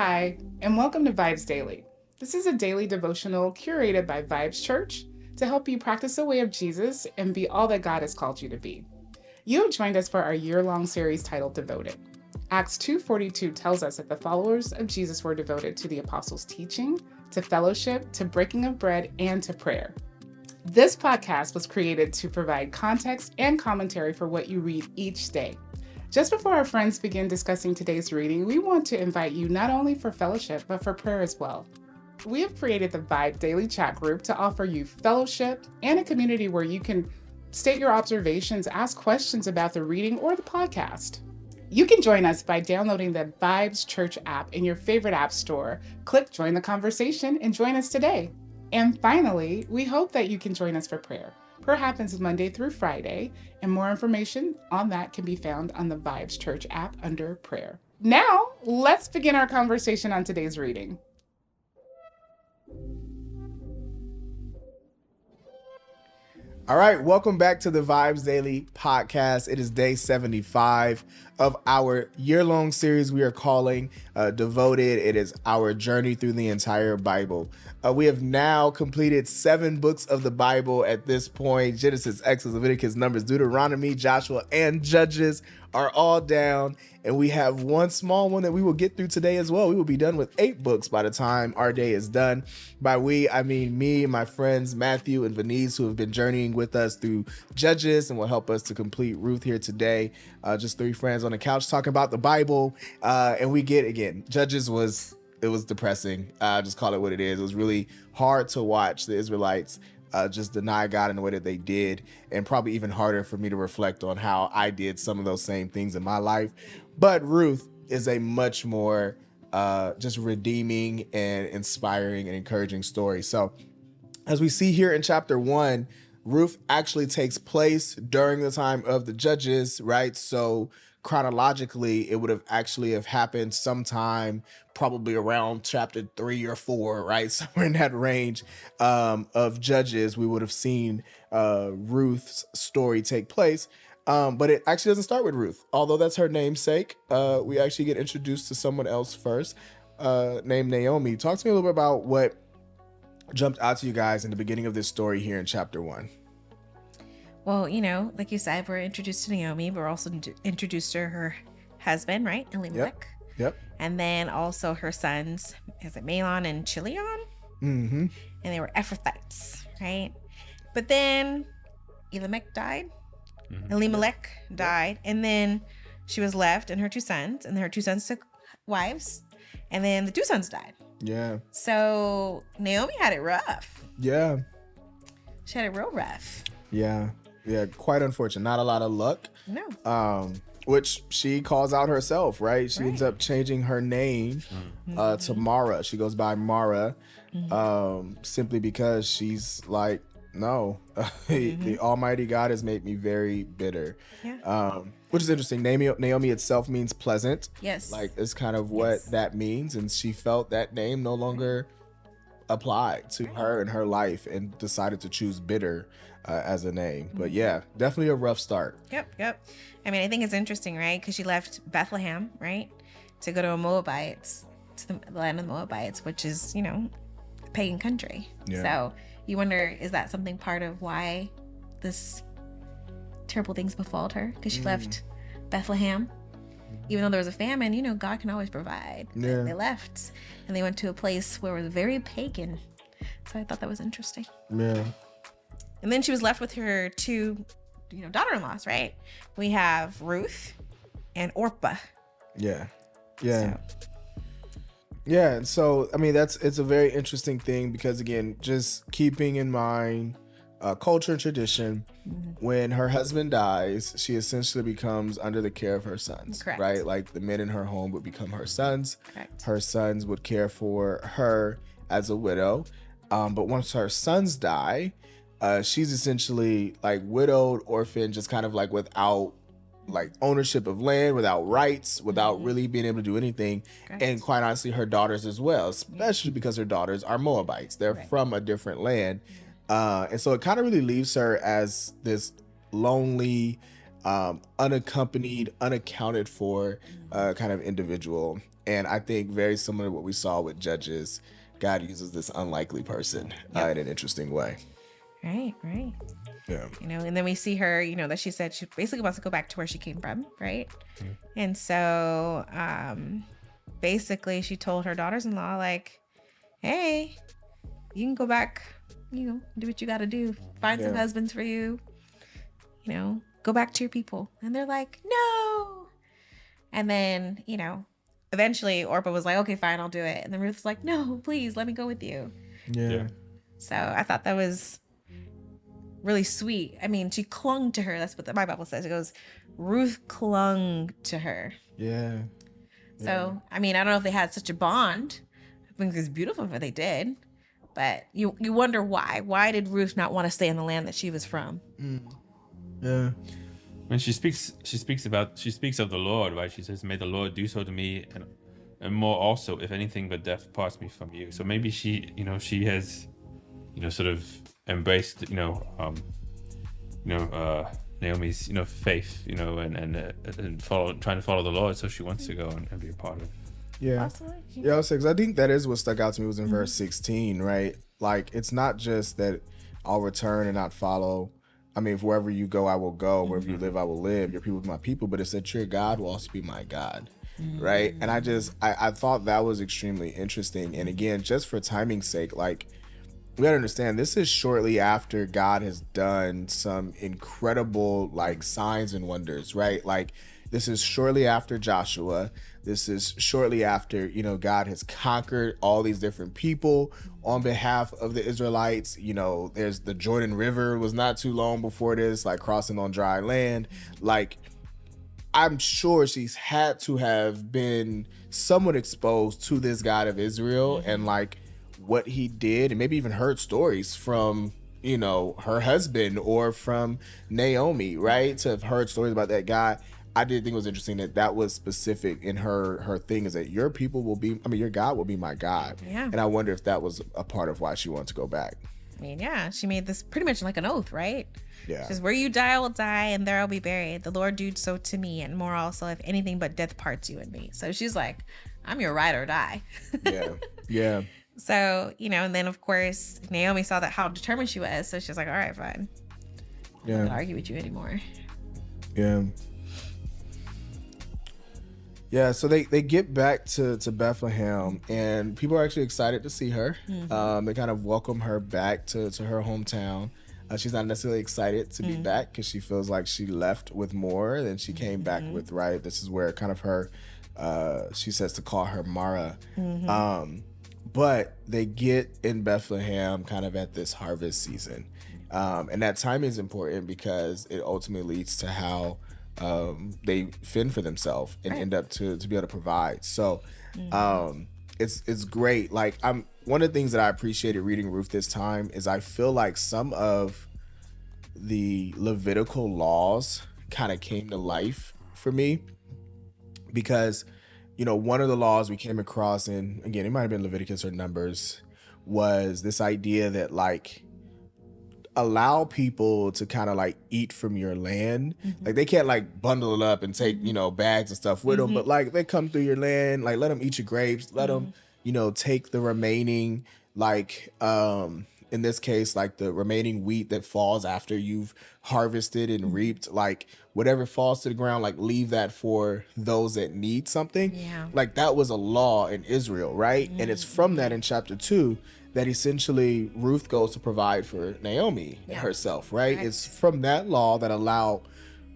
Hi, and welcome to VIBEZ Daily. This is a daily devotional curated by VIBEZ Church to help you practice the way of Jesus and be all that God has called you to be. You have joined us for our year-long series titled Devoted. Acts 2:42 tells us that the followers of Jesus were devoted to the apostles' teaching, to fellowship, to breaking of bread, and to prayer. This podcast was created to provide context and commentary for what you read each day. Just before our friends begin discussing today's reading, we want to invite you not only for fellowship, but for prayer as well. We have created the Vibe Daily Chat group to offer you fellowship and a community where you can state your observations, ask questions about the reading or the podcast. You can join us by downloading the VIBEZ Church app in your favorite app store. Click Join the Conversation and join us today. And finally, we hope that you can join us for prayer. Prayer happens Monday through Friday, and more information on that can be found on the VIBEZ Church app under prayer. Now, let's begin our conversation on today's reading. All right, welcome back to the VIBEZ Daily Podcast. It is day 75 of our year-long series we are calling Devoted. It is our journey through the entire Bible. We have now completed 7 books of the Bible at this point. Genesis, Exodus, Leviticus, Numbers, Deuteronomy, Joshua, and Judges are all down. And we have one small one that we will get through today as well. We will be done with 8 books by the time our day is done. By we, I mean me and my friends Matthew and Vonice, who have been journeying with us through Judges and will help us to complete Ruth here today. Just 3 friends on the couch talking about the Bible. And we get, again, Judges was depressing. Just call it what it is. It was really hard to watch the Israelites just deny God in the way that they did, and probably even harder for me to reflect on how I did some of those same things in my life. But Ruth is a much more just redeeming and inspiring and encouraging story. So as we see here in chapter 1, Ruth actually takes place during the time of the Judges, right? So chronologically, it would have actually have happened sometime probably around chapter 3 or 4, right? Somewhere in that range of Judges, we would have seen Ruth's story take place. But it actually doesn't start with Ruth, although that's her namesake. We actually get introduced to someone else first, named Naomi. Talk to me a little bit about what jumped out to you guys in the beginning of this story here in chapter 1. Well, like you said, we're introduced to Naomi, but we're also introduced to her husband, right? Elimelech. Yep. And then also her sons, is it Mahlon and Chilion? Mm-hmm. And they were Ephrathites, right? But then Elimelech died. Mm-hmm. Elimelech died. And then she was left and her 2 sons. And her 2 sons took wives. And then the 2 sons died. Yeah. So Naomi had it rough. Yeah. She had it real rough. Yeah. Yeah. Quite unfortunate. Not a lot of luck. No. Which she calls out herself, right? She ends up changing her name to Mara. She goes by Mara simply because she's like, no, the Almighty God has made me very bitter. Yeah. Which is interesting. Naomi itself means pleasant. Yes. Like, it's kind of what that means. And she felt that name no longer applied to her and her life and decided to choose bitter as a name. But yeah, definitely a rough start. Yep. I mean, I think it's interesting, right? Because she left Bethlehem, right, to go to the land of the Moabites, which is, a pagan country. Yeah. So you wonder, is that something part of why this terrible things befalled her? Because she left Bethlehem. Even though there was a famine, God can always provide. Yeah. They left and they went to a place where it was very pagan. So I thought that was interesting. Yeah. And then she was left with her 2, daughter-in-laws, right? We have Ruth and Orpah. Yeah. So. Yeah. And so, I mean, it's a very interesting thing because, again, just keeping in mind culture and tradition, when her husband dies, she essentially becomes under the care of her sons. Correct. Right? Like, the men in her home would become her sons. Correct. Her sons would care for her as a widow. But once her sons die, she's essentially like widowed, orphan, just kind of like without like ownership of land, without rights, without really being able to do anything. Correct. And quite honestly, her daughters as well, especially because her daughters are Moabites. They're from a different land. And so it kind of really leaves her as this lonely, unaccompanied, unaccounted for kind of individual. And I think very similar to what we saw with Judges, God uses this unlikely person in an interesting way. Right. Yeah. And then we see her, that she said she basically wants to go back to where she came from, right? And so basically she told her daughters-in-law, like, hey, you can go back, do what you got to do. Find some husbands for you, go back to your people. And they're like, no. And then, eventually Orpah was like, okay, fine, I'll do it. And then Ruth was like, no, please let me go with you. Yeah. So I thought that was really sweet. I mean, she clung to her. That's what my Bible says. It goes, Ruth clung to her. Yeah. So, I mean, I don't know if they had such a bond. I think it's beautiful if they did. But you wonder why. Why did Ruth not want to stay in the land that she was from? Yeah. When she speaks of the Lord, right? She says, "May the Lord do so to me, and more also, if anything but death parts me from you." So maybe she has, sort of embraced, Naomi's, faith, and trying to follow the Lord. So she wants to go and be a part of. Yeah. Yeah, I think that is what stuck out to me was in verse 16, right? Like, it's not just that I'll return and not follow. I mean, if wherever you go, I will go. Wherever you live, I will live. Your people will be my people. But it's that your God will also be my God, right? And I thought that was extremely interesting. And again, just for timing's sake, like, we gotta understand, this is shortly after God has done some incredible, like, signs and wonders, right? Like, this is shortly after Joshua. This is shortly after, God has conquered all these different people on behalf of the Israelites. There's the Jordan River was not too long before this, like crossing on dry land. Like, I'm sure she's had to have been somewhat exposed to this God of Israel and like what he did, and maybe even heard stories from, her husband or from Naomi, right? To have heard stories about that guy. I did think it was interesting that was specific in her thing, is that your God will be my God. Yeah. And I wonder if that was a part of why she wanted to go back. I mean, yeah, she made this pretty much like an oath, right? Yeah. She says, where you die, I will die, and there I'll be buried. The Lord do so to me, and more also, if anything but death parts you and me. So she's like, I'm your ride or die. Yeah. Yeah. So, and then of course, Naomi saw how determined she was. So she's like, all right, fine. I'm not gonna argue with you anymore. Yeah. Yeah, so they get back to Bethlehem, and people are actually excited to see her. They kind of welcome her back to her hometown. She's not necessarily excited to be back because she feels like she left with more than she came back with, right? This is where kind of her, she says to call her Mara. But they get in Bethlehem kind of at this harvest season. And that timing is important because it ultimately leads to how they fend for themselves and end up to be able to provide. So it's great. Like, one of the things that I appreciated reading Ruth this time is I feel like some of the Levitical laws kind of came to life for me, because one of the laws we came across, and again, it might have been Leviticus or Numbers, was this idea that, like, allow people to kind of like eat from your land. Like, they can't like bundle it up and take, bags and stuff with them, but like they come through your land, like let them eat your grapes, let them, take the remaining, like, in this case, like the remaining wheat that falls after you've harvested and reaped, like whatever falls to the ground, like leave that for those that need something. Yeah. Like, that was a law in Israel, right? And it's from that in chapter 2 that essentially Ruth goes to provide for Naomi herself, right? It's from that law that allow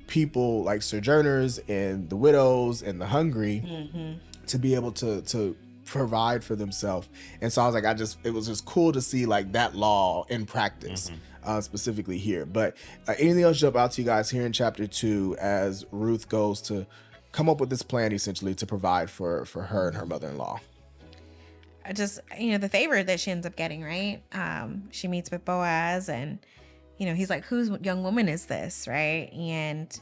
people like sojourners and the widows and the hungry to be able to provide for themselves. And so I was like, it was just cool to see like that law in practice, specifically here. But anything else jump out to you guys here in chapter 2 as Ruth goes to come up with this plan essentially to provide for her and her mother-in-law? Just, the favor that she ends up getting, right? She meets with Boaz, and, he's like, whose young woman is this, right? And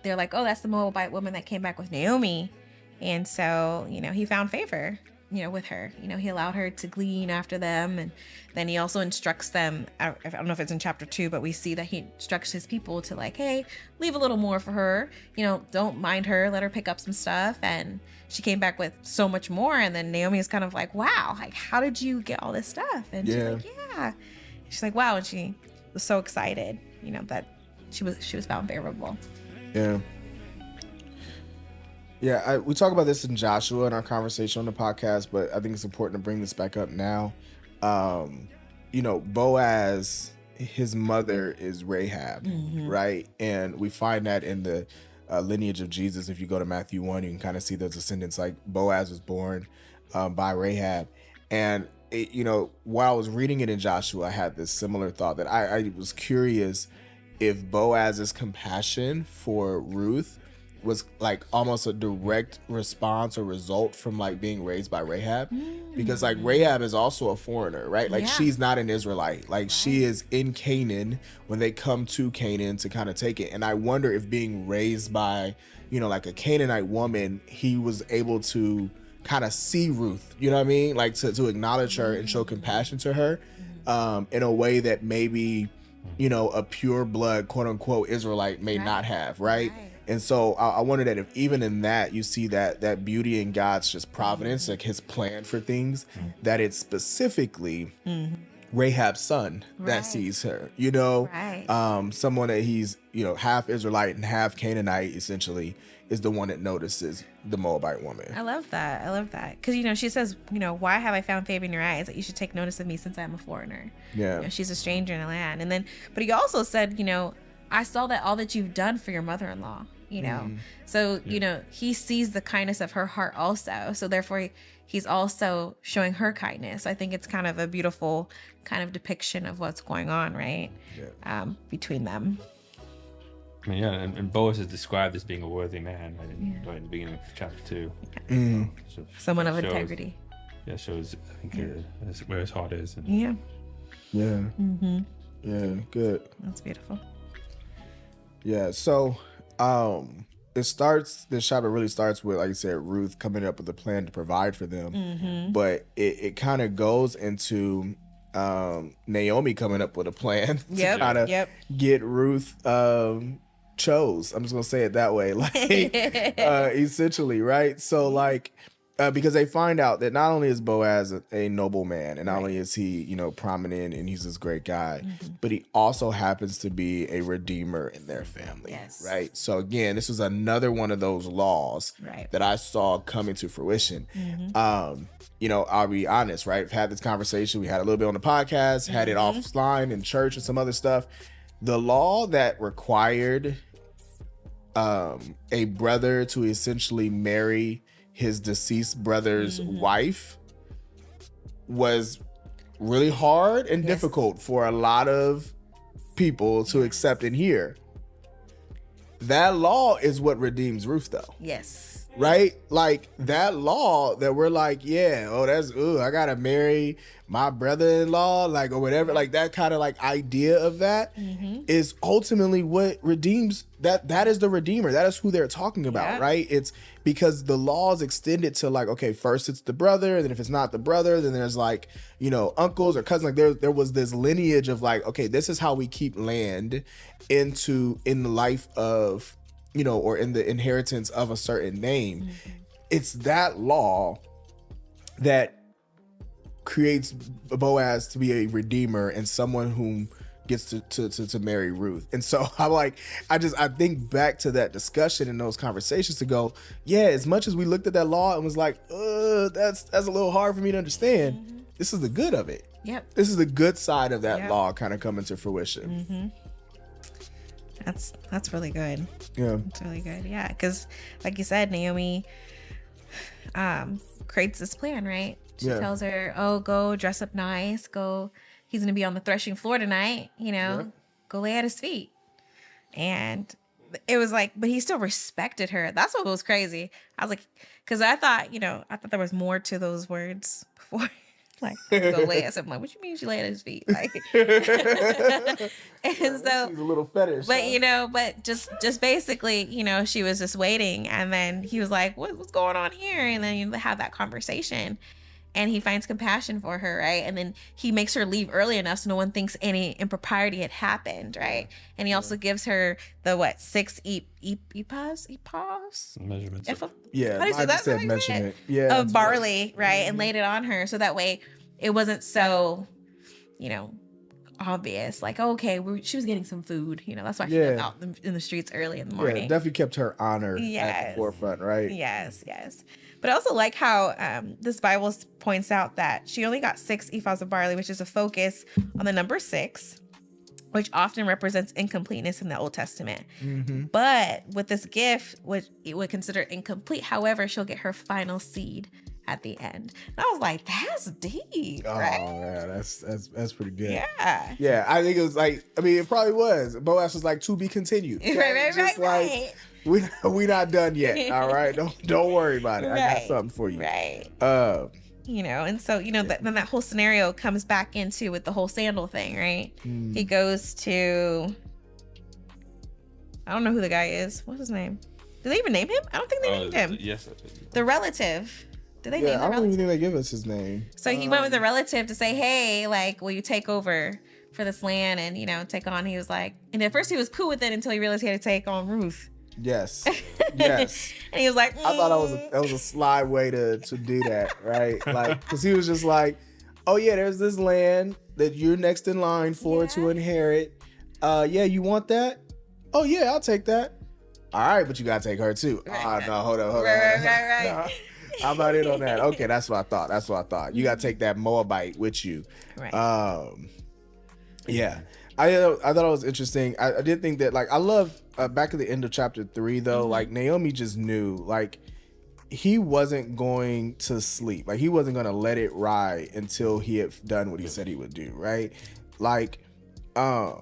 they're like, oh, that's the Moabite woman that came back with Naomi. And so, he found favor. with her. He allowed her to glean after them, and then he also instructs them. I don't know if it's in chapter 2, but we see that he instructs his people to like, hey, leave a little more for her. Don't mind her. Let her pick up some stuff. And she came back with so much more. And then Naomi is kind of like, wow, like, how did you get all this stuff? And she's like, yeah. She's like, wow. And she was so excited, that she was found favorable. Yeah. Yeah, we talk about this in Joshua in our conversation on the podcast, but I think it's important to bring this back up now. Boaz, his mother is Rahab, right? And we find that in the lineage of Jesus. If you go to Matthew 1, you can kind of see those descendants. Like Boaz was born by Rahab. And, while I was reading it in Joshua, I had this similar thought that I was curious if Boaz's compassion for Ruth was like almost a direct response or result from like being raised by Rahab, because like Rahab is also a foreigner, right? Like she's not an Israelite, like she is in Canaan when they come to Canaan to kind of take it. And I wonder if being raised by, like a Canaanite woman, he was able to kind of see Ruth, you know what I mean? Like to acknowledge her and show compassion to her in a way that maybe, a pure blood, quote unquote, Israelite may not have, right? And so I wonder that if even in that you see that beauty in God's just providence, like his plan for things, that it's specifically Rahab's son that sees her, someone that he's, half Israelite and half Canaanite essentially is the one that notices the Moabite woman. I love that. Because, she says, why have I found favor in your eyes that you should take notice of me since I'm a foreigner? Yeah. She's a stranger in the land. And then, but he also said, I saw that all that you've done for your mother-in-law, So, he sees the kindness of her heart also. So therefore, he's also showing her kindness. I think it's kind of a beautiful kind of depiction of what's going on, right? Yeah. Between them. I mean, and Boaz is described as being a worthy man right in the beginning of chapter 2. So someone of integrity. Yeah, shows, I think, where his heart is. And, Yeah, good. That's beautiful. Yeah, so this chapter really starts with, like you said, Ruth coming up with a plan to provide for them. But it kind of goes into Naomi coming up with a plan to kind of get Ruth chose. I'm just gonna say it that way, like essentially, right? So like because they find out that not only is Boaz a noble man, and not only is he, prominent and he's this great guy, but he also happens to be a redeemer in their family, right? So again, this was another one of those laws that I saw coming to fruition. I'll be honest, right? I've had this conversation. We had a little bit on the podcast, had it offline in church and some other stuff. The law that required a brother to essentially marry his deceased brother's wife was really hard and difficult for a lot of people to accept and hear. That law is what redeems Ruth, though. Yes. Right? Like that law that we're like, I gotta marry my brother-in-law, like, or whatever, like that kind of like idea of that is ultimately what redeems that is the redeemer. That is who they're talking about, right? It's because the law is extended to like, okay, first it's the brother, and then if it's not the brother, then there's like, uncles or cousins. Like there was this lineage of like, okay, this is how we keep land in the life of, or in the inheritance of a certain name. It's that law that creates Boaz to be a redeemer and someone whom gets to marry Ruth. And so I'm like, I think back to that discussion and those conversations to go, as much as we looked at that law and was like, that's a little hard for me to understand. This is the good of it. Yep. This is the good side of that law kind of coming to fruition. That's really good. Yeah. It's really good. Yeah. Because like you said, Naomi creates this plan, right? She tells her, go dress up nice. He's going to be on the threshing floor tonight, go lay at his feet. And it was like, but he still respected her. That's what was crazy. I was like, because I thought there was more to those words before. Like, go lay at something. Like, what you mean she lay at his feet? Like, and so, She's a little fetish. but huh? but just basically, she was just waiting, and then he was like, what's going on here? And then you have that conversation, and he finds compassion for her, right? And then he makes her leave early enough so no one thinks any impropriety had happened, right? And he also gives her the 6 ephahs? Measurements. Yeah, How do you say I that? just said measurement. Yeah, Of barley, right? And laid it on her so that way it wasn't so, obvious. Like, okay, she was getting some food. That's why she was out in the streets early in the morning. Yeah, definitely kept her honor at the forefront, right? Yes. But I also like how this Bible points out that she only got 6 ephahs of barley, which is a focus on the number 6, which often represents incompleteness in the Old Testament. Mm-hmm. But with this gift, which it would consider incomplete, however, she'll get her final seed at the end. And I was like, that's deep, right? Oh yeah, that's pretty good. Yeah. I think it was like, it probably was. Boaz was like, to be continued. Right. We not done yet. All right, don't worry about it. Right. I got something for you. Right. And so, then that whole scenario comes back into with the whole sandal thing, right? He goes to, I don't know who the guy is. What's his name? Did they even name him? I don't think they named him. Yes, I did. The relative. Did they name the I don't relative? even think they give us his name. So he went with the relative to say, hey, like, will you take over for this land and, take on? He was like, and at first he was cool with it until he realized he had to take on Ruth. Yes. And he was like, I thought that was a sly way to do that, right? Like, because he was just like, oh yeah, there's this land that you're next in line for to inherit. You want that? Oh yeah, I'll take that. All right, but you gotta take her too. Right. No, hold on. Right. No, I'm not in on that. Okay, that's what I thought. You gotta take that Moabite with you. Right. Yeah. I thought it was interesting. I did think that, like, I love back at the end of chapter 3 though, like Naomi just knew, like, he wasn't going to sleep. Like, he wasn't going to let it ride until he had done what he said he would do, right? Like I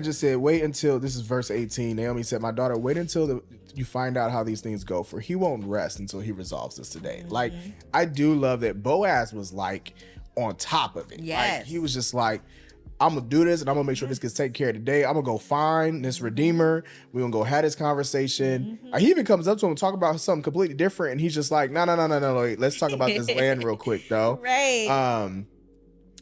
just said, wait until, this is verse 18. Naomi said, my daughter, wait until you find out how these things go, for he won't rest until he resolves this today. Like, I do love that Boaz was like on top of it. Yes. Like, he was just like, I'm gonna do this and I'm gonna make sure this gets taken care of today. I'm gonna go find this redeemer. We're gonna go have this conversation. He even comes up to him and talk about something completely different, and he's just like, no, wait, let's talk about this land real quick though. Right.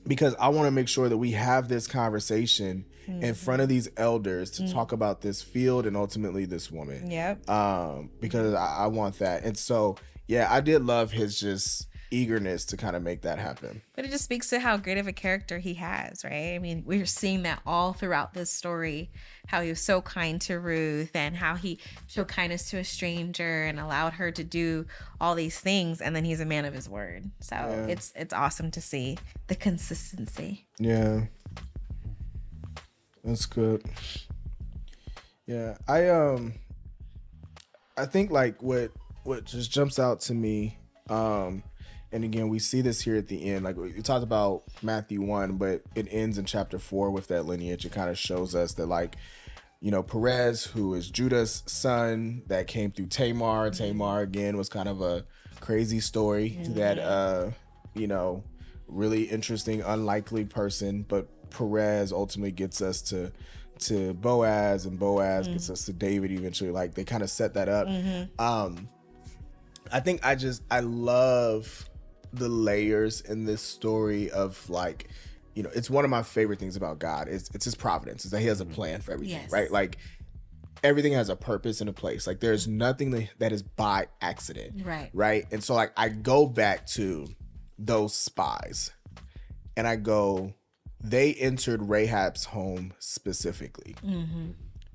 Because I want to make sure that we have this conversation in front of these elders to talk about this field and ultimately this woman. Yep. Because I want that. And so, yeah, I did love his just eagerness to kind of make that happen. But it just speaks to how great of a character he has, right? I mean, we're seeing that all throughout this story, how he was so kind to Ruth and how he showed kindness to a stranger and allowed her to do all these things. And then he's a man of his word. So it's awesome to see the consistency. Yeah. That's good. Yeah. I think like what just jumps out to me, and again, we see this here at the end. Like, we talked about Matthew 1, but it ends in chapter 4 with that lineage. It kind of shows us that, like, Perez, who is Judah's son, that came through Tamar. Tamar, again, was kind of a crazy story that, really interesting, unlikely person. But Perez ultimately gets us to Boaz, and Boaz gets us to David eventually. Like, they kind of set that up. I think I love the layers in this story of, like, it's one of my favorite things about God. It's his providence, is that he has a plan for everything, right? Like, everything has a purpose and a place. Like, there's nothing that is by accident, right? And so, like, I go back to those spies and I go, they entered Rahab's home specifically.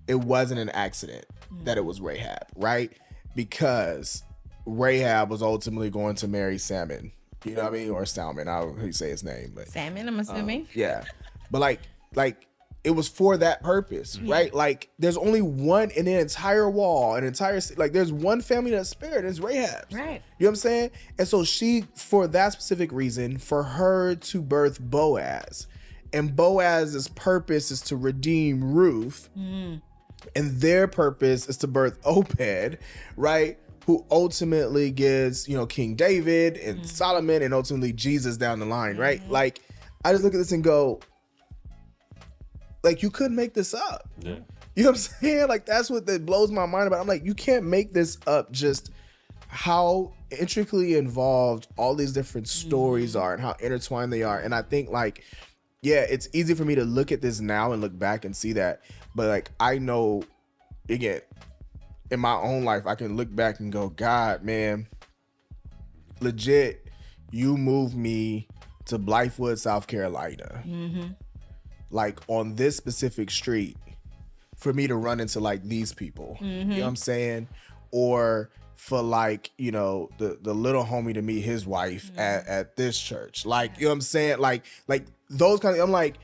It wasn't an accident that it was Rahab, right? Because Rahab was ultimately going to marry Salmon. You know what I mean? Or Salmon, I don't know how you say his name. But Salmon, I'm assuming. Yeah. But like it was for that purpose, right? Like, there's only one in the entire wall, like, there's one family that's spared, it's Rahab's. Right. You know what I'm saying? And so she, for that specific reason, for her to birth Boaz, and Boaz's purpose is to redeem Ruth, and their purpose is to birth Obed, right? who ultimately gives, King David and Solomon and ultimately Jesus down the line, right? Like, I just look at this and go, like, you couldn't make this up. Yeah. You know what I'm saying? Like, that's what that blows my mind about. I'm like, you can't make this up, just how intricately involved all these different stories are and how intertwined they are. And I think, like, yeah, it's easy for me to look at this now and look back and see that. But, like, I know, again, in my own life, I can look back and go, God, man, legit, you moved me to Blythewood, South Carolina. Like, on this specific street, for me to run into, like, these people. You know what I'm saying? Or for, like, the little homie to meet his wife at this church. Like, you know what I'm saying? Like those kind of, I'm like,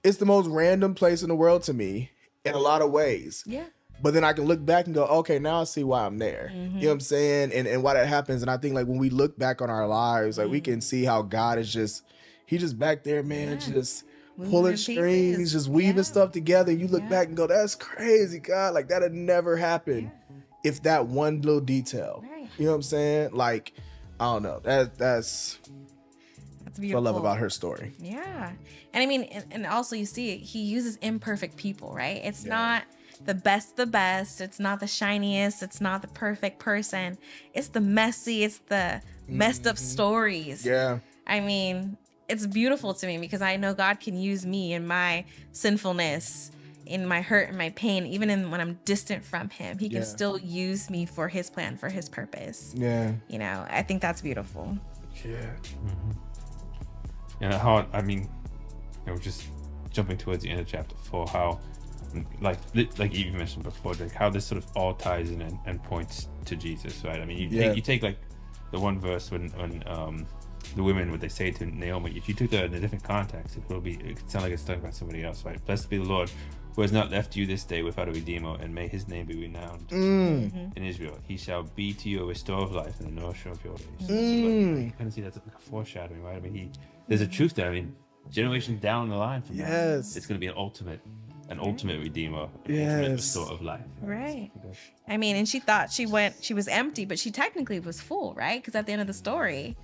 it's the most random place in the world to me in a lot of ways. Yeah. But then I can look back and go, okay, now I see why I'm there. You know what I'm saying? And why that happens. And I think, like, when we look back on our lives, like, we can see how God is he's just back there, man, just pulling strings, just weaving stuff together. You look back and go, that's crazy, God. Like, that'd never happen if that one little detail. Right. You know what I'm saying? Like, I don't know. That's beautiful. what I love about her story. Yeah. And I mean, and also you see, he uses imperfect people, right? It's not the best. It's not the shiniest. It's not the perfect person. It's the messy. It's the messed up stories. Yeah. I mean, it's beautiful to me because I know God can use me in my sinfulness, in my hurt and my pain, even when I'm distant from him. He can still use me for his plan, for his purpose. Yeah. I think that's beautiful. Yeah. And how, I mean, just jumping towards the end of chapter 4, how, like you mentioned before, like how this sort of all ties in and points to Jesus, right? I mean, you take like the one verse when the women, what they say to Naomi, if you took that in a different context, it could sound like it's talking about somebody else, right? Blessed be the Lord, who has not left you this day without a redeemer, and may his name be renowned in Israel. He shall be to you a restore of life and a nourisher of your days. So like, you kind of see that's like a foreshadowing, right? I mean, there's a truth there. I mean, generation down the line from now, it's going to be an ultimate redeemer, an ultimate restorer of life. Right. I mean, and she thought she was empty, but she technically was full, right? Because at the end of the story,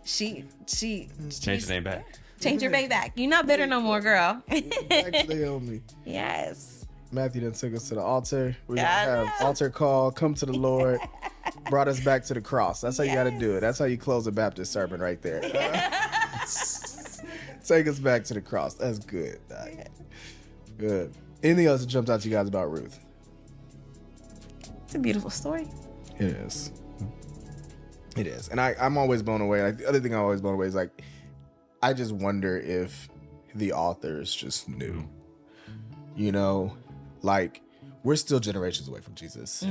she changed her name back. Change your name back. You're not bitter no more, girl. Actually, on me. Yes. Matthew then took us to the altar. We're going to have altar call, come to the Lord, brought us back to the cross. That's how you got to do it. That's how you close a Baptist sermon right there. Take us back to the cross. That's good. Good. Anything else that jumped out to you guys about Ruth? It's a beautiful story. It is. It is. And I'm always blown away. Like, the other thing I'm always blown away is, like, I just wonder if the authors just knew. Like, we're still generations away from Jesus.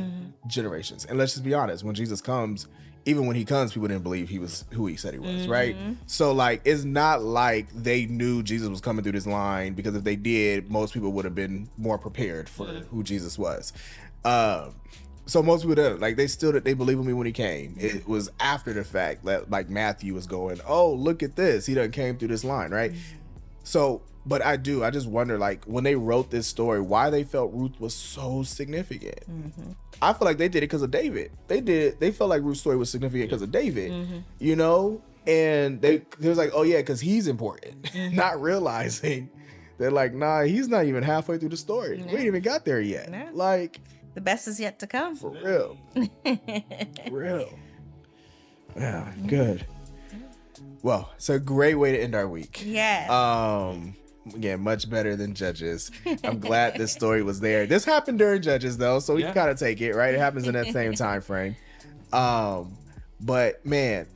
Generations. And let's just be honest, when Jesus comes, even when he comes, people didn't believe he was who he said he was, right? So, like, it's not like they knew Jesus was coming through this line, because if they did, most people would have been more prepared for who Jesus was. So most people don't. Like, they believe in me when he came. It was after the fact that, like, Matthew was going, oh, look at this. He done came through this line, right? So, but I just wonder, like, when they wrote this story, why they felt Ruth was so significant. I feel like they did it because of David. They felt like Ruth's story was significant because of David, and they was like, oh yeah, because he's important, not realizing they're like, nah, he's not even halfway through the story. We ain't even got there yet. No. Like, the best is yet to come. For real. Real. Yeah, good. Well, it's a great way to end our week. Yeah. Again, much better than Judges. I'm glad this story was there. This happened during Judges, though, so we can kind of take it, right? It happens in that same time frame. But, man,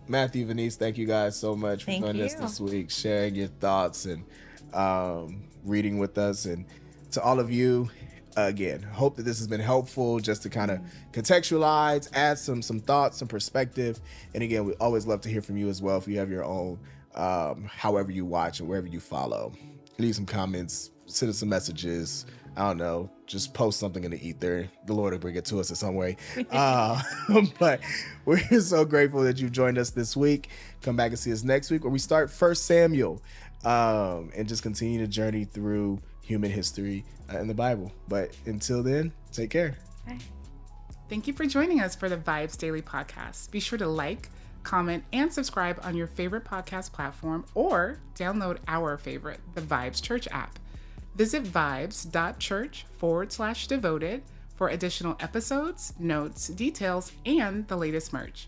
Matthew, Vonice, thank you guys so much for joining us this week, sharing your thoughts and reading with us. And to all of you, again, hope that this has been helpful just to kind of contextualize, add some thoughts, some perspective. And again, we always love to hear from you as well. If you have your own, however you watch and wherever you follow, leave some comments, send us some messages. I don't know, just post something in the ether. The Lord will bring it to us in some way. But we're so grateful that you've joined us this week. Come back and see us next week where we start 1 Samuel and just continue to journey through human history in the Bible. But until then, take care. Bye. Thank you for joining us for the VIBEZ Daily Podcast. Be sure to like, comment, and subscribe on your favorite podcast platform or download our favorite, the VIBEZ Church app. Visit vibes.church/devoted for additional episodes, notes, details, and the latest merch.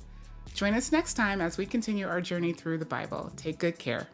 Join us next time as we continue our journey through the Bible. Take good care.